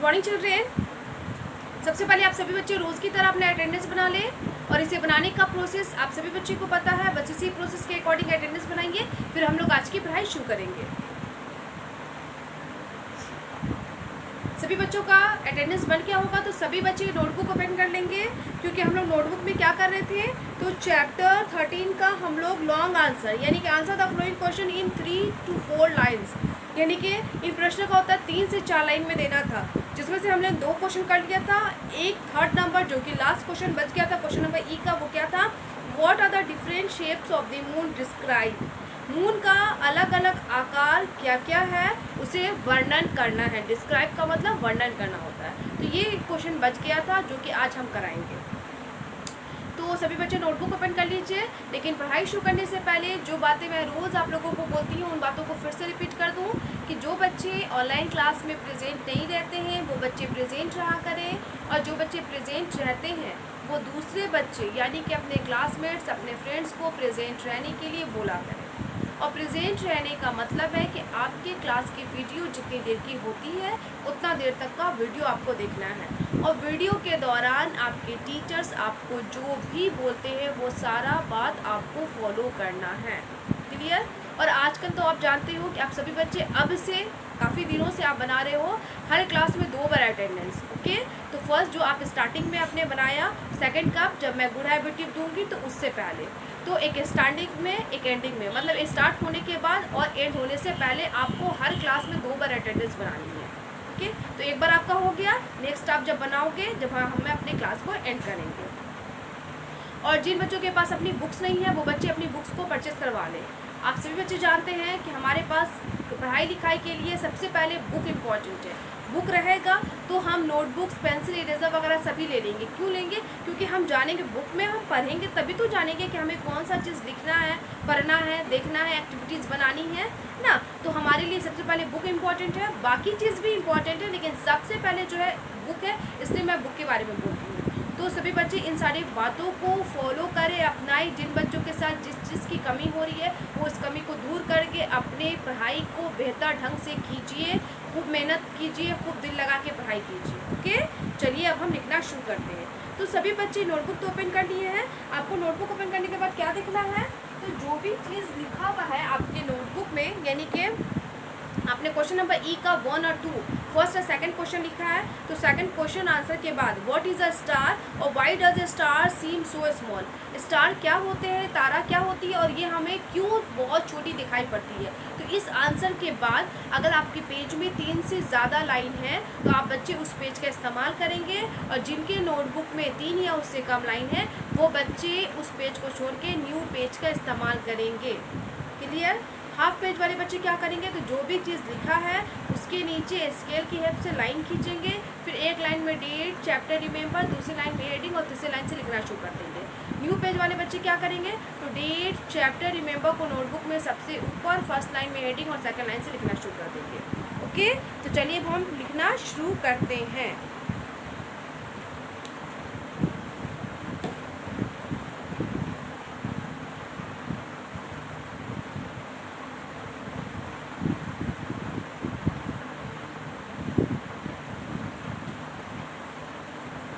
Morning children. सबसे पहले आप सभी बच्चे रोज़ की तरह अपना अटेंडेंस बना लें और इसे बनाने का प्रोसेस आप सभी बच्चों को पता है। बस इसी प्रोसेस के अकॉर्डिंग अटेंडेंस बनाएंगे, फिर हम लोग आज की पढ़ाई शुरू करेंगे। सभी बच्चों का अटेंडेंस बन गया होगा तो सभी बच्चे नोटबुक ओपन कर लेंगे, क्योंकि हम लोग नोटबुक में क्या कर रहे थे, तो चैप्टर 13 का हम लोग लॉन्ग आंसर यानी कि answer the following question in 3 to 4 lines, यानी कि इन प्रश्न का उत्तर 3 से 4 लाइन में देना था, जिसमें से हमने 2 क्वेश्चन कर लिया था। एक थर्ड नंबर जो कि लास्ट क्वेश्चन बच गया था, क्वेश्चन नंबर ई का, वो क्या था, what are the different shapes of the moon describe. Moon का अलग अलग आकार क्या क्या है उसे वर्णन करना है। डिस्क्राइब का मतलब वर्णन करना होता है। तो ये क्वेश्चन बच गया था जो कि आज हम कराएंगे। तो सभी बच्चे नोटबुक ओपन कर लीजिए। लेकिन पढ़ाई शुरू करने से पहले जो बातें मैं रोज़ आप लोगों को बोलती हूँ उन बातों को फिर से रिपीट कर दूँ कि जो बच्चे ऑनलाइन क्लास में प्रेजेंट नहीं रहते हैं वो बच्चे प्रेजेंट रहा करें, और जो बच्चे प्रेजेंट रहते हैं वो दूसरे बच्चे यानी कि अपने क्लासमेट्स, अपने फ्रेंड्स को प्रेजेंट रहने के लिए बोला करें। और प्रेजेंट रहने का मतलब है कि आपके क्लास की वीडियो जितनी देर की होती है उतना देर तक का वीडियो आपको देखना है, और वीडियो के दौरान आपके टीचर्स आपको जो भी बोलते हैं वो सारा बात आपको फॉलो करना है। क्लियर। और आजकल तो आप जानते हो कि आप सभी बच्चे अब से काफ़ी दिनों से आप बना रहे हो हर क्लास में 2 बार अटेंडेंस। ओके, तो फर्स्ट जो आप स्टार्टिंग में आपने बनाया, सेकंड का जब मैं गुड हैबिट टिप दूंगी तो उससे पहले, तो एक स्टार्टिंग में एक एंडिंग में, मतलब स्टार्ट होने के बाद और एंड होने से पहले आपको हर क्लास में 2 बार अटेंडेंस बनानी है। ओके, तो एक बार आपका हो गया, नेक्स्ट आप जब बनाओगे जब हम अपने क्लास को एंड करेंगे। और जिन बच्चों के पास अपनी बुक्स नहीं है वो बच्चे अपनी बुक्स को परचेस करवा लें। आप सभी बच्चे जानते हैं कि हमारे पास पढ़ाई लिखाई के लिए सबसे पहले बुक इम्पॉर्टेंट है। बुक रहेगा तो हम नोटबुक्स, पेंसिल, इरेजर वगैरह सभी ले लेंगे। क्यों लेंगे? क्योंकि हम जानेंगे, बुक में हम पढ़ेंगे तभी तो जानेंगे कि हमें कौन सा चीज़ लिखना है, पढ़ना है, देखना है, एक्टिविटीज़ बनानी है ना। तो हमारे लिए सबसे पहले बुक इम्पॉर्टेंट है, बाकी चीज़ भी इम्पॉर्टेंट है, लेकिन सबसे पहले जो है बुक है, इसलिए मैं बुक के बारे में बोलती हूँ। तो सभी बच्चे इन सारी बातों को फॉलो करें, अपनाएं। जिन बच्चों के साथ जिस चीज़ की कमी हो रही है वो इस कमी को दूर करके अपने पढ़ाई को बेहतर ढंग से कीजिए, खूब मेहनत कीजिए, खूब दिल लगा के पढ़ाई कीजिए। ओके, चलिए अब हम लिखना शुरू करते हैं। तो सभी बच्चे नोटबुक तो ओपन कर लिए हैं। आपको नोटबुक ओपन करने के बाद क्या देखना है, तो जो भी चीज़ लिखा हुआ है आपके नोटबुक में, यानी कि आपने क्वेश्चन नंबर ई का 1 और 2 फर्स्ट और सेकंड क्वेश्चन लिखा है, तो सेकंड क्वेश्चन आंसर के बाद व्हाट इज़ अ स्टार और why does a star seem so small. Star क्या होते हैं, तारा क्या होती है, और ये हमें क्यों बहुत छोटी दिखाई पड़ती है। तो इस आंसर के बाद अगर आपके पेज में 3 से ज़्यादा लाइन है तो आप बच्चे उस पेज का इस्तेमाल करेंगे, और जिनके नोटबुक में 3 या उससे कम लाइन है वो बच्चे उस पेज को छोड़ के न्यू पेज का इस्तेमाल करेंगे। क्लियर। हाफ पेज वाले बच्चे क्या करेंगे, तो जो भी चीज़ लिखा है उसके नीचे स्केल की हेल्प से लाइन खींचेंगे, फिर एक लाइन में डेट, चैप्टर रिमेंबर, दूसरी लाइन में हेडिंग और तीसरी लाइन से लिखना शुरू कर देंगे। न्यू पेज वाले बच्चे क्या करेंगे, तो डेट, चैप्टर रिमेंबर को नोटबुक में सबसे ऊपर फर्स्ट लाइन में हेडिंग और सेकंड लाइन से लिखना शुरू कर देंगे। ओके, तो चलिए अब हम लिखना शुरू करते हैं।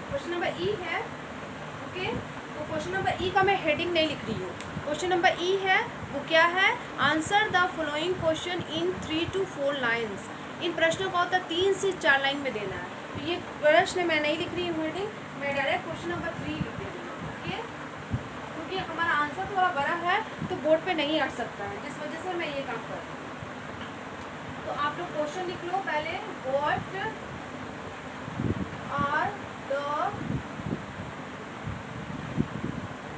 क्वेश्चन नंबर ई है। ओके, तो क्वेश्चन नंबर ई का मैं हेडिंग नहीं लिख रही हूँ। क्वेश्चन नंबर ई है वो क्या है, answer the following question in 3 to 4 lines. इन प्रश्नों का उत्तर 3 से 4 लाइन में देना है। तो ये प्रश्न मैं नहीं लिख रही हूँ हेडिंग, मैं डायरेक्ट क्वेश्चन नंबर 3 लिख दे रही हूँ। ओके, क्योंक't हमारा आंसर थोड़ा बड़ा है तो बोर्ड पे नहीं आ सकता है, जिस वजह से मैं ये काम कर रही हूँ। तो आप लोग क्वेश्चन लिख लो पहले, व्हाट आर द,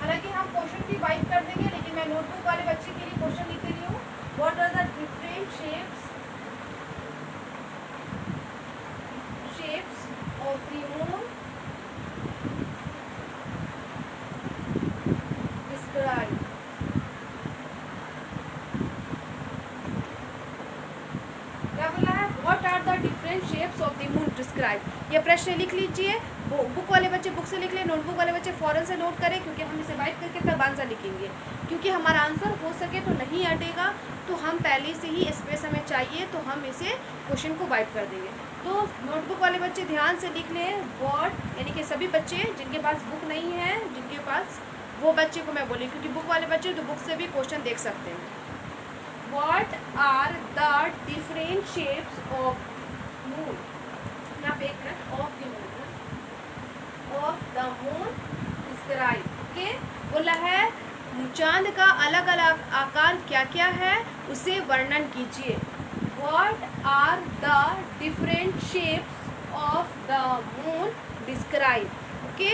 हालांकि हम क्वेश्चन की वाइट कर देंगे लेकिन मैं नोटबुक वाले बच्चे के लिए क्वेश्चन लिख रही हूँ। What are the different shapes of the moon describe. क्या बोला है, what are the different shapes of the moon describe. ये प्रश्न लिख लीजिए। बुक वाले बच्चे बुक से लिख लें, नोटबुक वाले बच्चे फ़ौरन से नोट करें, क्योंकि हम इसे वाइट करके तब आंसर लिखेंगे। क्योंकि हमारा आंसर हो सके तो नहीं हटेगा, तो हम पहले से ही स्पेस हमें चाहिए। चाहिए तो हम इसे क्वेश्चन को वाइप कर देंगे। तो नोटबुक वाले बच्चे ध्यान से लिख लें व्हाट, यानी कि सभी बच्चे जिनके पास बुक नहीं है, जिनके पास, वो बच्चे को मैं बोली, क्योंकि बुक वाले बच्चे तो बुक से भी क्वेश्चन देख सकते हैं। What are the different shapes of moon, यहाँ पे एक minute, of the moon, of the moon describe. Okay, बोला है चांद का अलग अलग आकार क्या क्या है उसे वर्णन कीजिए। What are the different shapes of the moon describe. Okay,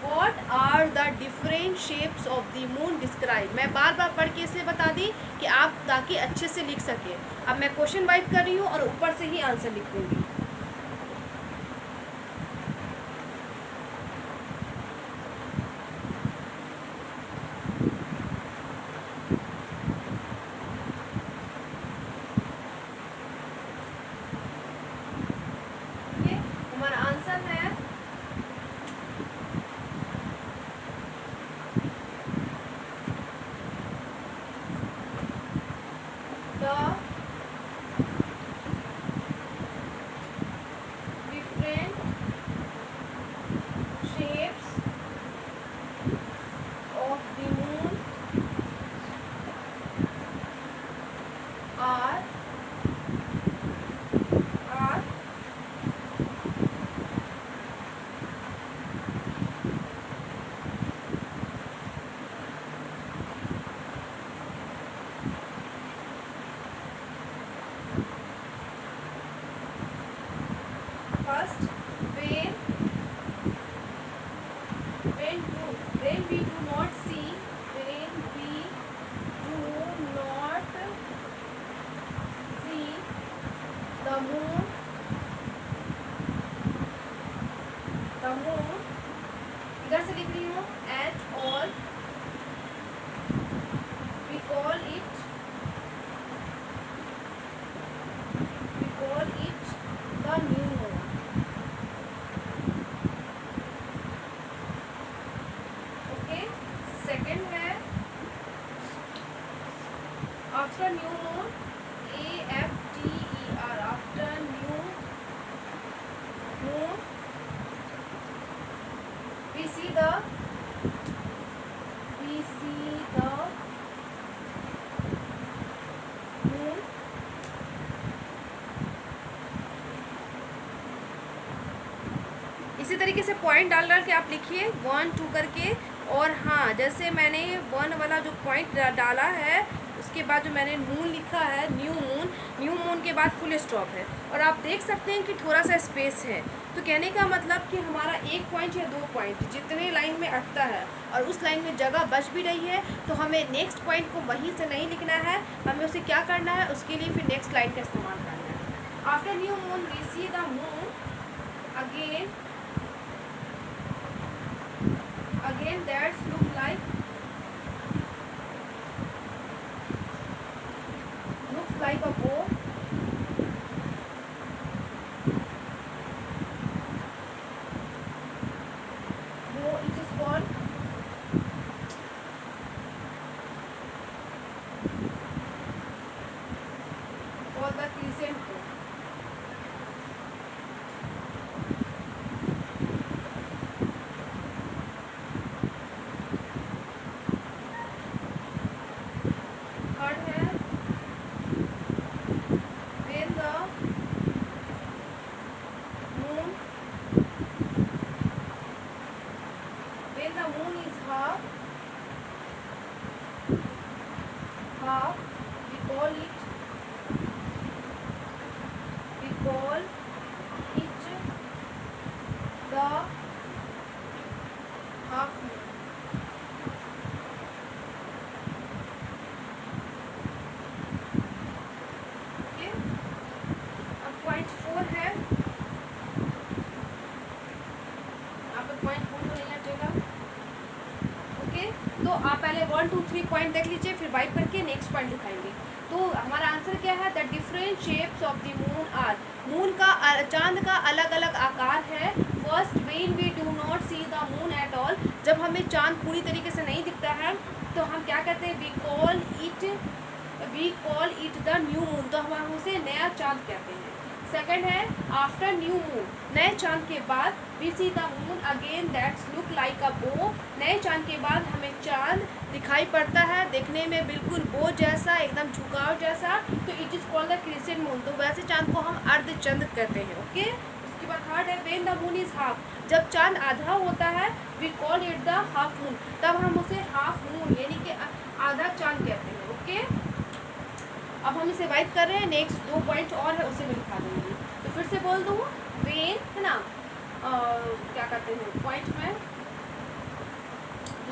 what are the different shapes of the moon describe. मैं बार बार पढ़ के इसलिए बता दी कि आप ताकि अच्छे से लिख सकें। अब मैं क्वेश्चन वाइप कर रही हूँ और ऊपर से ही आंसर लिखूंगी। हमारा आंसर है the different shapes of the moon are first when we do not see the moon इधर से लिख रही हूँ at all, we call it the new moon। Okay, second है after new moon, AFTER, after new moon we see the moon इसी तरीके से point डाल के आप लिखिए 1 2 करके। और हाँ, जैसे मैंने 1 वाला जो पॉइंट डाला है उसके बाद जो मैंने मून लिखा है, न्यू मून के बाद फुल स्टॉप है, और आप देख सकते हैं कि थोड़ा सा स्पेस है। तो कहने का मतलब कि हमारा एक पॉइंट या 2 पॉइंट जितने लाइन में अटता है और उस लाइन में जगह बच भी रही है, तो हमें नेक्स्ट पॉइंट को वहीं से नहीं लिखना है, हमें उसे क्या करना है, उसके लिए फिर नेक्स्ट लाइन का इस्तेमाल करना है। After new moon we see the moon again that's look like a bow, it is called the crescent bow। When the moon is half, we call it the half moon। Okay, अब point 4 है, यहाँ पर point 4 तो नहीं हटेगा। Okay, तो आप पहले 1 2 3 पॉइंट देख लीजिए, फिर वाइप करके नेक्स्ट पॉइंट दिखाएंगे। तो हमारा आंसर क्या है, the different shapes of the moon are, moon का चांद का अलग अलग आकार है। First, when we do not see the moon at all, जब हमें चांद पूरी तरीके से नहीं दिखता है तो हम क्या कहते हैं, we call it we call it the new moon, तो हम उसे नया चांद कहते हैं। सेकंड है आफ्टर न्यू मून, नए चांद के बाद we see the moon again that's look like a bow, नए चांद के बाद हमें चांद दिखाई पड़ता है देखने में बिल्कुल बो जैसा, एकदम झुकाव जैसा, तो it is called the crescent moon, तो वैसे चांद को हम अर्धचंद्र कहते हैं। ओके, उसके बाद थर्ड है when the moon is half, जब चांद आधा होता है we call it the half moon, तब हम उसे हाफ मून यानी कि आधा चांद कहते हैं। ओके, अब हम इसे वाइप कर रहे हैं, नेक्स्ट 2 पॉइंट और है उसे मैं लिखा दूँगी, तो फिर से बोल दूँ वेन है ना, क्या कहते हैं पॉइंट में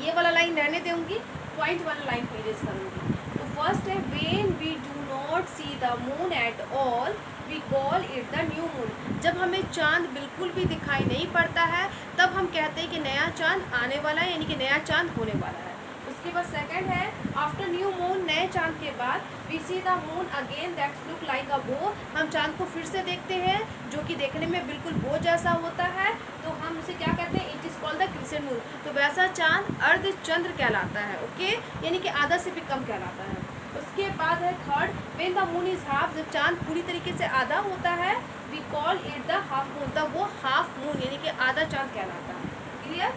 ये वाला लाइन रहने दूँगी, पॉइंट वाला लाइन पे इरेज करूँगी। तो फर्स्ट है when we do not see the moon at all we call it the new moon, जब हमें चांद बिल्कुल भी दिखाई नहीं पड़ता है तब हम कहते हैं कि नया चांद आने वाला है, यानी कि नया चांद होने वाला है। उसके बाद सेकंड है आफ्टर न्यू मून, नए चांद के बाद we see the moon again that's look like a bow, हम चांद को फिर से देखते हैं जो कि देखने में बिल्कुल बो जैसा होता है, तो हम उसे क्या कहते हैं, it is called the crescent moon, तो वैसा चांद अर्धचंद्र कहलाता है। ओके, यानी कि आधा से भी कम कहलाता है। उसके बाद है third when the moon is half, जब चांद पूरी तरीके से आधा होता है we call it the half moon, तब वो हाफ मून यानी कि आधा चांद कहलाता है। क्लियर?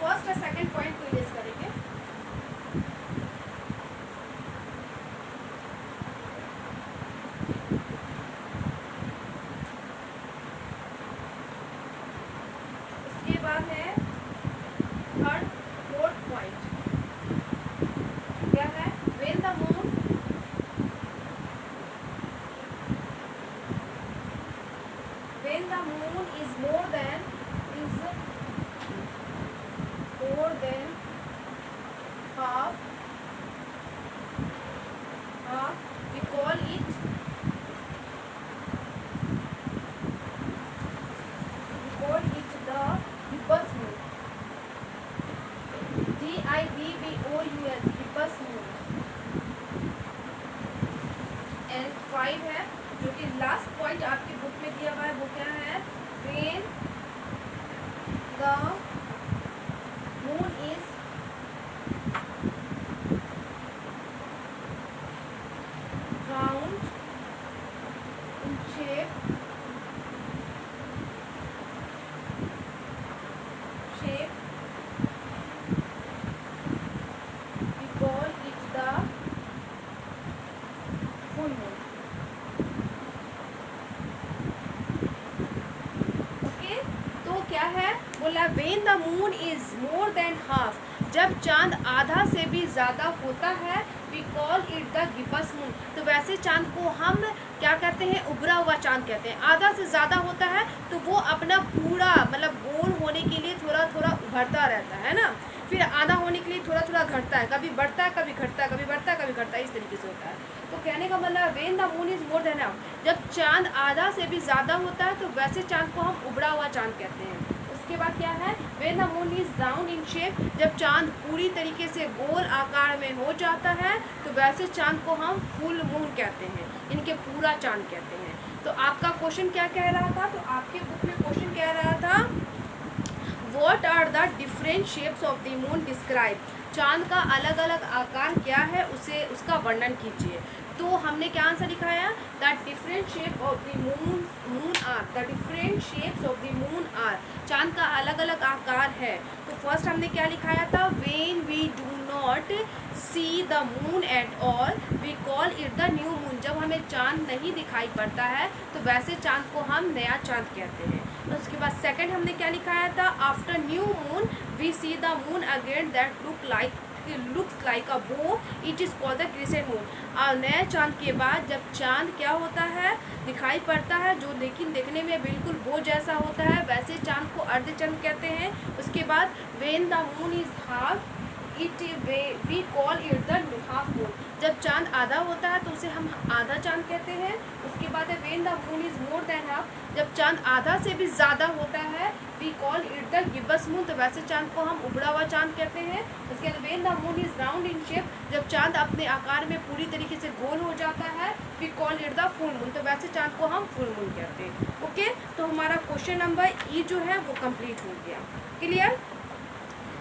फर्स्ट और सेकंड पॉइंट को इरेज करेंगे। उसके बाद है थर्ड फोर्थ पॉइंट, क्या है when the moon is more then half we call it the gibbous moon, gibbous gibbous moon। And 5 है जो कि लास्ट पॉइंट आपकी बुक में दिया हुआ है, वो क्या है when the moon is round in shape we call it the full moon। Okay, तो क्या है बोला when the moon is more than half, जब चांद आधा से भी ज़्यादा होता है we call it the gibbous moon, तो वैसे चांद को हम क्या कहते हैं, उभरा हुआ चांद कहते हैं। आधा से ज़्यादा होता है तो वो अपना पूरा मतलब गोल होने के लिए थोड़ा थोड़ा उभरता रहता है ना, फिर आधा होने के लिए थोड़ा थोड़ा घटता है, कभी बढ़ता है कभी घटता है, कभी बढ़ता है कभी घटता है, इस तरीके से होता है। तो कहने का मतलब when the moon is more than half, जब चांद आधा से भी ज़्यादा होता है तो वैसे चांद को हम उभरा हुआ चांद कहते हैं। उसके बाद क्या है when the moon is round in shape, जब चांद पूरी तरीके से गोल आकार में हो जाता है तो वैसे चांद को हम फुल मून कहते हैं, इनके पूरा चांद कहते हैं। तो आपका क्वेश्चन क्या कह रहा था, तो आपके बुक में क्वेश्चन कह रहा था what are the different shapes of the moon describe, चांद का अलग अलग आकार क्या है उसे उसका वर्णन कीजिए। तो हमने क्या आंसर दिखाया, the different shape of the moon are, the different shapes of the moon are, चांद का अलग अलग आकार है। तो फर्स्ट हमने क्या लिखाया था, when we do not see the moon at all we call it the new moon, जब हमें चांद नहीं दिखाई पड़ता है तो वैसे चांद को हम नया चांद कहते हैं। उसके बाद सेकंड हमने क्या लिखाया था, after new moon we see the moon again that looks like a bow it is called the crescent moon, और नए चांद के बाद जब चांद क्या होता है दिखाई पड़ता है जो लेकिन देखने में बिल्कुल बो जैसा होता है, वैसे चांद को अर्धचंद्र कहते हैं। उसके बाद when the moon is half it we call it the half moon, जब चांद आधा होता है तो उसे हम आधा चांद कहते हैं। उसके बाद है when the moon is more than half, जब चांद आधा से भी ज़्यादा होता है we call it the gibbous moon, तो वैसे चांद को हम उबड़ा हुआ चांद कहते हैं। उसके बाद when the moon is round in shape, जब चांद अपने आकार में पूरी तरीके से गोल हो जाता है, we call it the full moon, तो वैसे चांद को हम फुल मून कहते हैं। ओके, तो हमारा क्वेश्चन नंबर ई जो है वो कंप्लीट हो गया। क्लियर?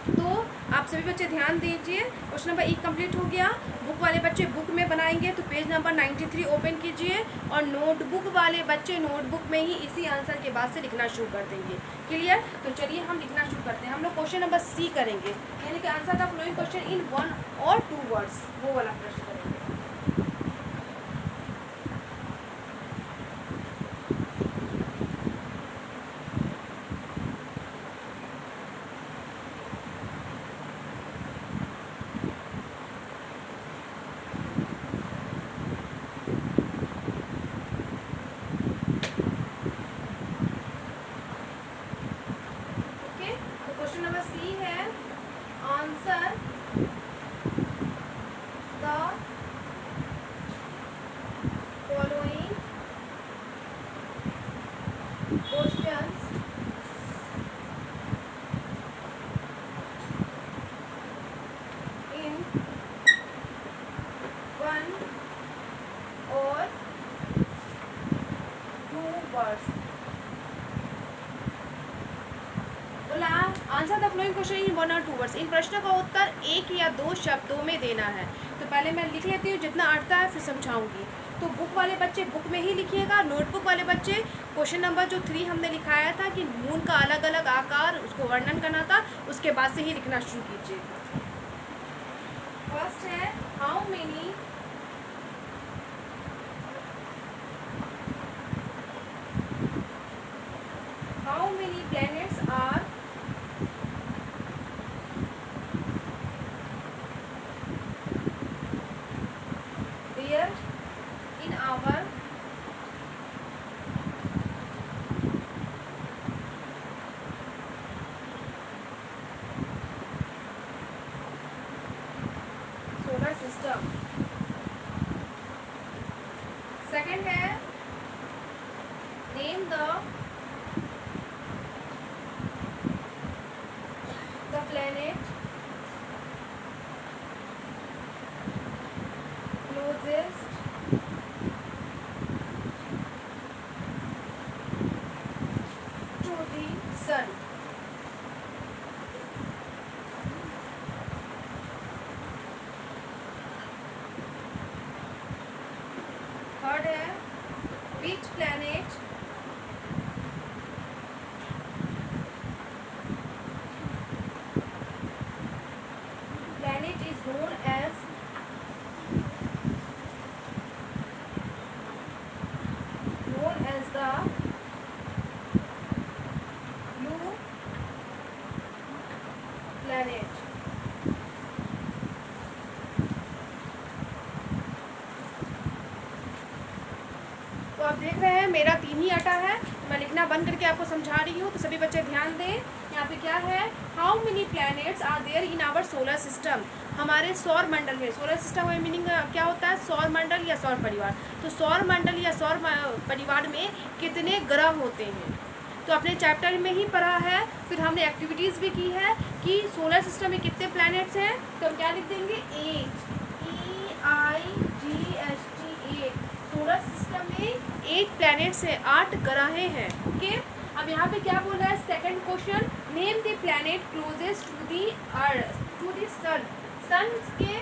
तो आप सभी बच्चे ध्यान दीजिए, क्वेश्चन नंबर ई कंप्लीट हो गया। बुक वाले बच्चे बुक में बनाएंगे तो पेज नंबर 93 ओपन कीजिए, और नोटबुक वाले बच्चे नोटबुक में ही इसी आंसर के बाद से लिखना शुरू कर देंगे। क्लियर? तो चलिए हम लिखना शुरू करते हैं। हम लोग क्वेश्चन नंबर सी करेंगे, यानी कि answer the flowing question in 1 और 2 वर्ड्स, वो वाला प्रश्न करेंगे। क्वेश्चन नंबर सी है, answer the following questions in 1 और 2 वर्ड्स। बोला answer the flowing question in 1 और 2 वर्ड्स, इन प्रश्नों का उत्तर 1 या 2 शब्दों में देना है। तो पहले मैं लिख लेती हूँ, जितना आता है फिर समझाऊंगी। तो बुक वाले बच्चे बुक में ही लिखिएगा, नोटबुक वाले बच्चे क्वेश्चन नंबर जो 3 हमने लिखाया था कि मून का अलग अलग आकार, उसको वर्णन करना था, उसके बाद से ही लिखना शुरू कीजिएगा। फर्स्ट है, how many planets are there in our solar system। Second है, name the planet closest to the sun। Third है, which planet is known as the blue planet। तो आप देख रहे हैं मेरा 3 ही अटा है, मैं लिखना बंद करके आपको समझा रही हूँ, तो सभी बच्चे ध्यान दें। यहाँ पे क्या है, how many planets are there in our solar system, हमारे सौर मंडल में। सोलर सिस्टम में मीनिंग क्या होता है, सौर मंडल या सौर परिवार। तो सौर मंडल या सौर परिवार में कितने ग्रह होते हैं, तो अपने चैप्टर में ही पढ़ा है, फिर हमने एक्टिविटीज़ भी की है कि सोलर सिस्टम में कितने प्लैनेट्स हैं। तो हम क्या लिख देंगे, 8 सोलर सिस्टम में 8 प्लैनेट्स हैं, 8 ग्रहें हैं। ओके, अब यहाँ पे क्या बोला है, second question, name the planet closest to the earth to the sun, sun के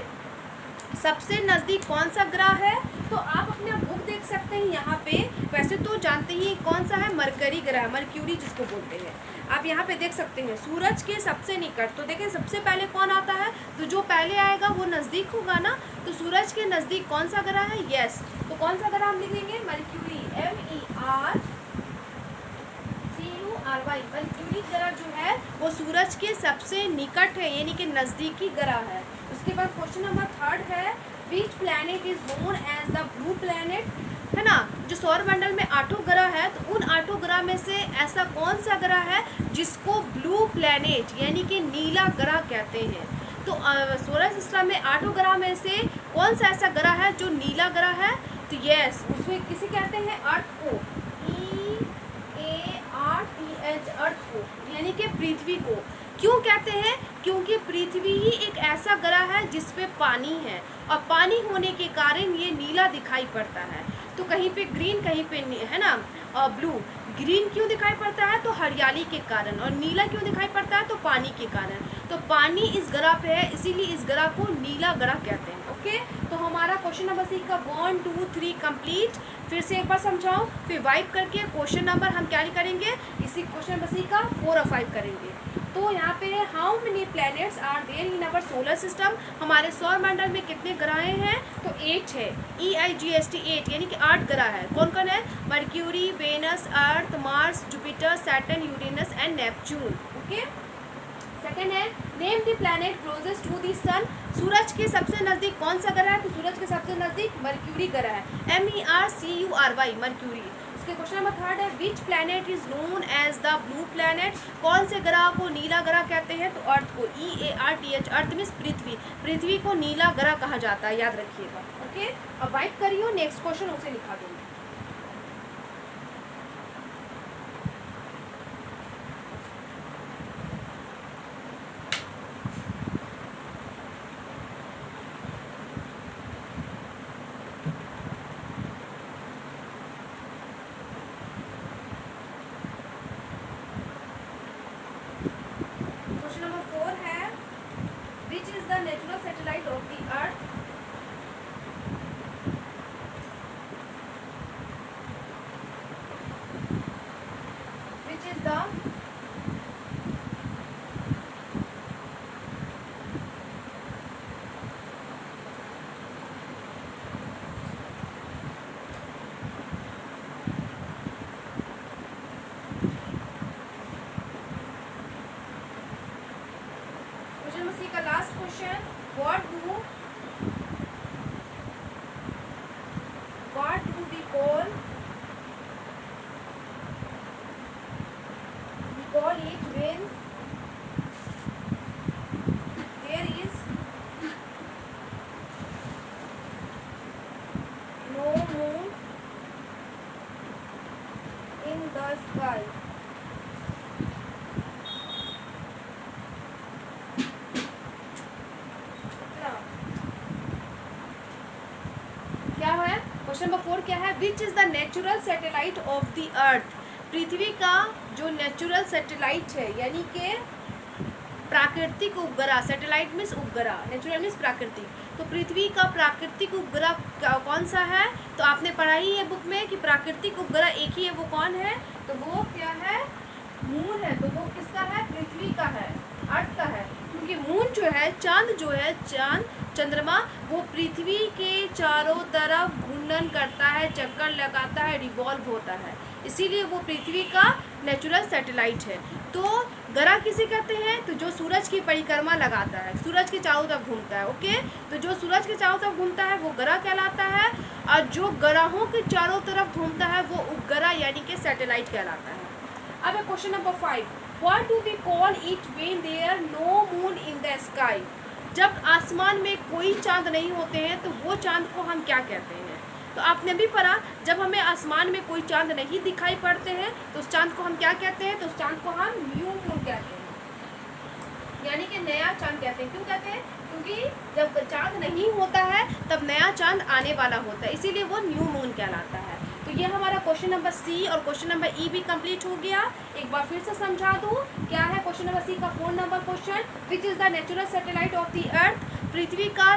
सबसे नज़दीक कौन सा ग्रह है। तो आप अपने बुक देख सकते हैं, यहाँ पे वैसे तो जानते ही कौन सा है, मरकरी ग्रह, मर्क्यूरी जिसको बोलते हैं। आप यहाँ पे देख सकते हैं सूरज के सबसे निकट, तो देखें सबसे पहले कौन आता है, तो जो पहले आएगा वो नज़दीक होगा ना। तो सूरज के नज़दीक कौन सा ग्रह है, यस, तो कौन सा ग्रह हम लिखेंगे, मर्क्यूरी, MERCURY। मर्क्यूरी ग्रह जो है वो सूरज के सबसे निकट है, यानी कि नज़दीकी ग्रह है। उसके बाद क्वेश्चन नंबर 3 है, which planet is known as the blue planet, है ना। जो सौर मंडल में 8 ग्रह है, तो उन 8 ग्रह में से ऐसा कौन सा ग्रह है जिसको ब्लू प्लैनेट यानी कि नीला ग्रह कहते हैं। तो सोलर सिस्टम में 8 ग्रह में से कौन सा ऐसा ग्रह है जो नीला ग्रह है, तो यस, उसमें किसे कहते हैं, अर्थ को, EARTH, अर्थ को, यानी कि पृथ्वी को। क्यों कहते हैं? क्योंकि पृथ्वी ही एक ऐसा ग्रह है जिसपे पानी है, और पानी होने के कारण ये नीला दिखाई पड़ता है। तो कहीं पे ग्रीन, कहीं पे है ना ब्लू। ग्रीन क्यों दिखाई पड़ता है? तो हरियाली के कारण। और नीला क्यों दिखाई पड़ता है? तो पानी के कारण। तो पानी इस ग्रह पे है, इसीलिए इस ग्रह को नीला ग्रह कहते हैं। ओके, तो हमारा क्वेश्चन नंबर सी का 1 2 3 कंप्लीट। फिर से एक बार समझाओ, फिर वाइप करके क्वेश्चन नंबर हम क्या करेंगे, इसी क्वेश्चन नंबर सी का 4 और 5 करेंगे। तो यहाँ पे how many planets are there in our solar system, हमारे सौर मंडल में कितने ग्रह हैं? तो 8 है, EIGST 8, यानी कि 8 ग्रह है। कौन कौन है? Mercury, Venus, Earth, Mars, Jupiter, Saturn, Uranus and Neptune. Okay, second है name the planet closest to the sun, सूरज के सबसे नज़दीक कौन सा ग्रह है? तो सूरज के सबसे नज़दीक मर्क्यूरी ग्रह है, MERCURY, मर्क्यूरी। उसके क्वेश्चन नंबर 3 है which planet is known as the blue planet, कौन से ग्रह को नीला ग्रह कहते हैं? तो अर्थ को, EARTH, अर्थ मीन्स पृथ्वी, पृथ्वी को नीला ग्रह कहा जाता है, याद रखिएगा। ओके, अब वाइप करियो, नेक्स्ट क्वेश्चन उसे लिखा दूंगी। क्वेश्चन नंबर 4 है which is the natural satellite of the earth, which is the question number C का last question, what do we call it when there is no moon in the sky, क्या है? Question number 4 क्या है? Which is the natural satellite of the earth, पृथ्वी का जो natural satellite है, यानी कि प्राकृतिक उपग्रह, सैटेलाइट मीन्स उपग्रह, नेचुरल मीन्स प्राकृतिक, तो पृथ्वी का प्राकृतिक उपग्रह कौन सा है? तो आपने पढ़ा ही है बुक में कि प्राकृतिक उपग्रह एक ही है, वो कौन है? तो वो क्या है? मून है। तो वो किसका है? पृथ्वी का है, अर्थ का है। क्योंकि मून जो है, चांद जो है, चांद चंद्रमा, वो पृथ्वी के चारों तरफ घूर्णन करता है, चक्कर लगाता है, रिवॉल्व होता है, इसीलिए वो पृथ्वी का नेचुरल सैटेलाइट है। तो ग्रह किसे कहते हैं? तो जो सूरज की परिक्रमा लगाता है, सूरज के चारों तरफ घूमता है। ओके, तो जो सूरज के चारों तरफ घूमता है वो ग्रह कहलाता है, और जो ग्रहों के चारों तरफ घूमता है वो उपग्रह यानी कि सैटेलाइट कहलाता है। अब question number 5, what do we call it when there no moon in the sky, जब आसमान में कोई चांद नहीं होते हैं तो वो चांद को हम क्या कहते हैं? तो आपने भी पढ़ा, जब हमें आसमान में कोई चांद नहीं दिखाई पड़ते हैं तो उस चांद को हम क्या कहते हैं? तो उस चांद को हम न्यू मून कहते हैं, यानी कि नया चांद कहते हैं। क्यों कहते हैं? क्योंकि जब चांद नहीं होता है तब नया चांद आने वाला होता है, इसीलिए वो न्यू मून कहलाता है। तो ये हमारा क्वेश्चन नंबर सी और क्वेश्चन नंबर ई भी कंप्लीट हो गया। एक बार फिर से समझा दूँ, क्या है क्वेश्चन नंबर सी का 4 number question, which is the natural satellite of the earth, पृथ्वी का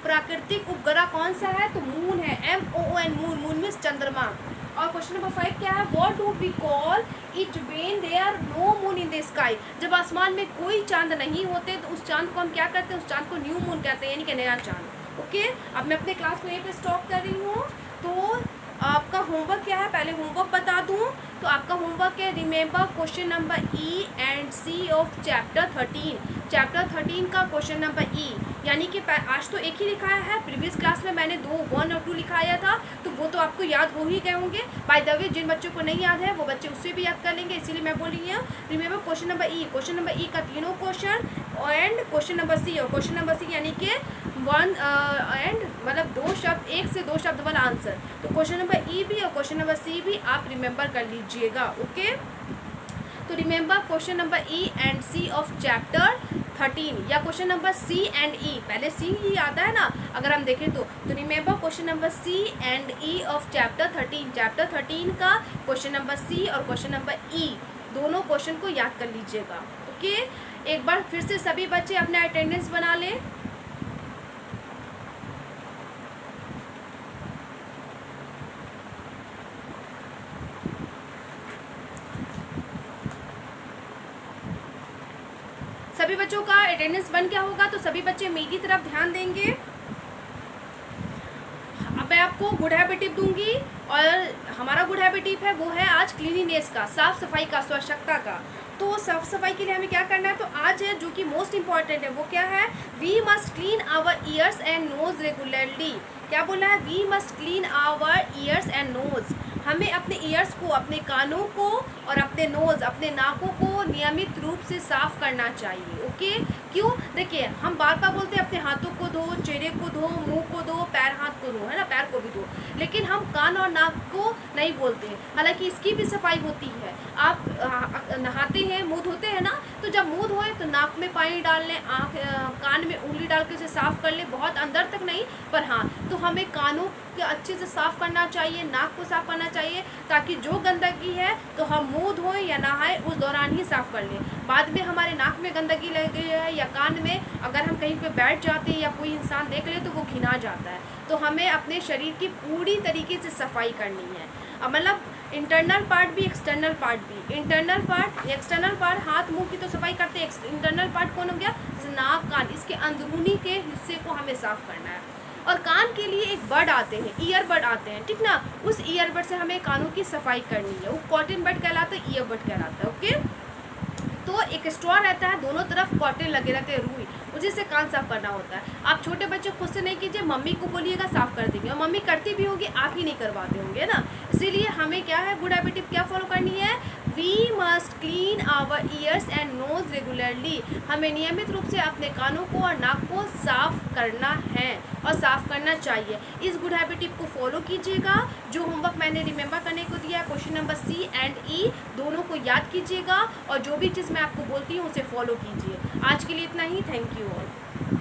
प्राकृतिक उपग्रह कौन सा है? तो मून है, MOON, मून, मून मीन्स चंद्रमा। और क्वेश्चन नंबर 5 क्या है? What do we call it when there no moon in the sky, जब आसमान में कोई चांद नहीं होते तो उस चांद को हम क्या कहते हैं? उस चांद को न्यू मून कहते हैं, यानी कि नया चांद। ओके, अब मैं अपने क्लास को यहीं पे स्टॉप कर रही हूँ। तो आपका होमवर्क क्या है, पहले होमवर्क बता दूँ। तो आपका होमवर्क है, remember question number E and C of chapter 13, chapter 13 का क्वेश्चन नंबर E, यानी कि आज तो एक ही लिखाया है, प्रीवियस क्लास में मैंने 2, 1 और 2 लिखाया था, तो वो तो आपको याद हो ही गए होंगे। बाय द वे, जिन बच्चों को नहीं याद है वो बच्चे उससे भी याद कर लेंगे, इसीलिए मैं बोल रही हूँ remember question number E, question number E का तीनों question and question number C, और क्वेश्चन नंबर C यानी कि 1 एंड मतलब 2 शब्द, 1 से 2 शब्द वाला आंसर। तो क्वेश्चन नंबर E भी और क्वेश्चन नंबर C भी आप रिमेंबर कर लीजिएगा। ओके, तो तो remember question number E and C of chapter 13 या question number C and E, पहले सी ही आता है ना अगर हम देखें तो remember question number C and E of chapter 13, chapter 13 का क्वेश्चन नंबर सी और क्वेश्चन नंबर ई दोनों क्वेश्चन को याद कर लीजिएगा। ओके, एक बार फिर से सभी बच्चे अपना अटेंडेंस बना लें। सभी बच्चों का अटेंडेंस बन क्या होगा, तो सभी बच्चे मेरी तरफ ध्यान देंगे। अब मैं आपको गुड हैबिट दूंगी और हमारा गुड हैबिट है वो है आज क्लीनिनेस का, साफ सफाई का, स्वच्छता का। तो साफ सफाई के लिए हमें क्या करना है, तो आज है जो कि मोस्ट इंपॉर्टेंट है वो क्या है, we must clean our ears and nose regularly. क्या बोला है, we must clean our ears and nose. हमें अपने ईयर्स को, अपने कानों को और अपने नोज, अपने नाकों को नियमित रूप से साफ करना चाहिए। ओके, क्यों, देखिए हम बार बार बोलते हैं अपने हाथों को धो, चेहरे को धो, मुंह को धो, पैर हाथ को धो, है ना, पैर को भी धो, लेकिन हम कान और नाक को नहीं बोलते हैं। हालांकि इसकी भी सफाई होती है। आप नहाते हैं, मुंह धोते हैं ना, तो जब मुंह धोए तो नाक में पानी डाल लें, कान में उंगली डाल के उसे साफ कर लें, बहुत अंदर तक नहीं पर हाँ, तो हमें कानों को अच्छे से साफ करना चाहिए, नाक को साफ करना चाहिए, ताकि जो गंदगी है तो हम मुंह धोएं या नहाएं उस दौरान ही साफ कर लें। बाद में हमारे नाक में गंदगी लग गई है या कान में, अगर हम कहीं पे बैठ जाते हैं या कोई इंसान देख ले तो वो घिना जाता है। तो हमें अपने शरीर की पूरी तरीके से सफाई करनी है, मतलब इंटरनल पार्ट भी एक्सटर्नल पार्ट भी। इंटरनल पार्ट, एक्सटर्नल पार्ट हाथ मुंह की तो सफाई करते हैं, इंटरनल पार्ट कौन हो गया, नाक कान, इसके अंदरूनी के हिस्से को हमें साफ करना है। और कान के लिए एक बड आते हैं, ईयरबड आते हैं, ठीक ना, उस ईयरबड से हमें कानों की सफाई करनी है, वो कॉटन बड कहलाता है, ईयरबड कहलाता है। ओके, तो एक स्ट्रॉ रहता है, दोनों तरफ कॉटन लगे रहते हैं, रुई, उसी से कान साफ करना होता है। आप छोटे बच्चे खुद से नहीं कीजिए, मम्मी को बोलिएगा साफ कर देंगे, और मम्मी करती भी होगी, आप ही नहीं करवाते होंगे ना। इसीलिए हमें क्या है, गुड हैबिट क्या फॉलो करनी है, we must clean our ears and nose regularly. हमें नियमित रूप से अपने कानों को और नाक को साफ करना है और साफ करना चाहिए। इस गुड हैबिट को फॉलो कीजिएगा। जो होमवर्क मैंने रिमेंबर करने को दिया है, क्वेश्चन नंबर सी एंड ई दोनों को याद कीजिएगा, और जो भी चीज़ मैं आपको बोलती हूँ उसे फॉलो कीजिए। आज के लिए इतना ही, थैंक यू ऑल।